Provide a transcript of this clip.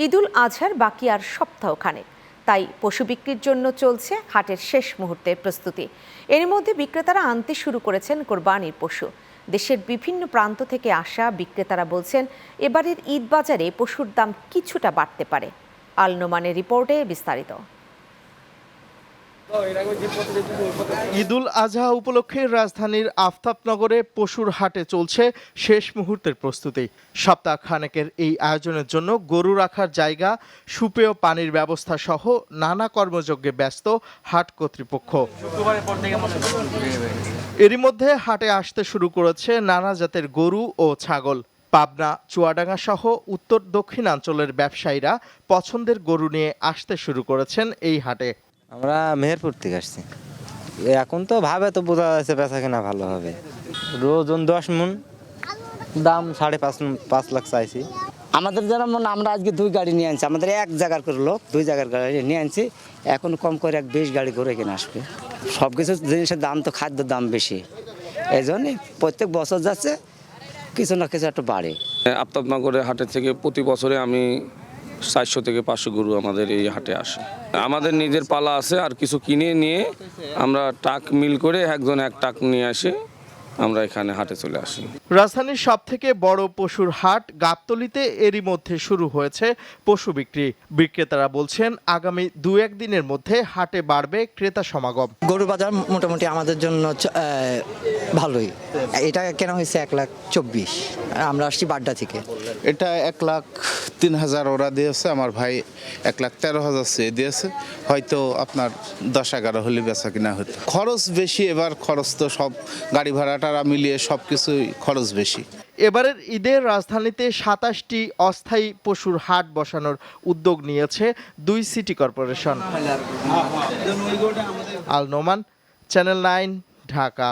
ঈদুল আজহার বাকি আর সপ্তাহখানেক, তাই পশু বিক্রির জন্য চলছে হাটের শেষ মুহূর্তের প্রস্তুতি। এর মধ্যে বিক্রেতারা আনতে শুরু করেছেন কোরবানির পশু। দেশের বিভিন্ন প্রান্ত থেকে আসা বিক্রেতারা বলছেন, এবারের ঈদ বাজারে পশুর দাম কিছুটা বাড়তে পারে। আল নোমানের রিপোর্টে বিস্তারিত। ঈদুল আজহা উপলক্ষে রাজধানীর আফতাবনগরে পশুর হাটে চলছে শেষ মুহূর্তের প্রস্তুতি। সপ্তাহ খানেকের এই আয়োজনের জন্য গরু রাখার জায়গা, সুপেয় পানির ব্যবস্থা সহ নানা কর্মযজ্ঞে ব্যস্ত হাট কর্তৃপক্ষ। এরই মধ্যে হাটে আসতে শুরু করেছে নানা জাতের গরু ও ছাগল। পাবনা, চুয়াডাঙ্গা সহ উত্তর দক্ষিণাঞ্চলের ব্যবসায়ীরা পছন্দের গরু নিয়ে আসতে শুরু করেছেন এই হাটে। আমরা মেহেরপুর থেকে আসছি। এখন তো ভাবে তো বোঝা যাচ্ছে বেচা কিনা ভালো হবে। ওজন 10 মণ, দাম 5.5 লাখ চাইছি। আমাদের যেমন আমরা আজকে 2 গাড়ি নিয়ে আনছি, আমাদের এক জায়গার করে লোক 2 জায়গার গাড়ি নিয়ে আনছি। এখন কম করে 20 গাড়ি করে কিনে আসবে। সব কিছু জিনিসের দাম তো, খাদ্যের দাম বেশি, এই জন্যে প্রত্যেক বছর যাচ্ছে কিছু না কিছু একটা বাড়ে। আফতাবনগরের হাটের থেকে প্রতি বছরে আমি 400 থেকে 500 গরু আমাদের এই হাটে আসে। আমাদের নিজের পালা আছে, আর কিছু কিনে নিয়ে আমরা টাক মিল করে একজন এক টাক নিয়ে আসে আমরা এখানে হাটে চলে আসি। রাজধানীর সবথেকে বড় পশুর হাট গাবতলীতে এরই মধ্যে শুরু হয়েছে পশু বিক্রি। বিক্রেতারা বলছেন, আগামী 2-1 দিনের মধ্যে হাটে বাড়বে ক্রেতা সমাগম। গরু বাজার মোটামুটি আমাদের জন্য ভালোই। এটা কেনা হয়েছে 1,24,000। আমরা আসছি বাড্ডা থেকে। এটা 1,03,000 ওরা দিয়েছে, আমার ভাই 1,13,000 চেয়ে দিয়েছে। হয়তো আপনার 10-11 হলে বেচা কিনা হতো। খরচ বেশি, এবার খরচ তো সব গাড়ি ভাড়াটা মিলিয়ে সবকিছুই খরচ বেশি। এবারের ঈদের রাজধানীতে 27টি অস্থায়ী পশুর হাট বসানোর উদ্যোগ নিয়েছে 2 সিটি কর্পোরেশন। আল নোমান, চ্যানেল 9, ঢাকা।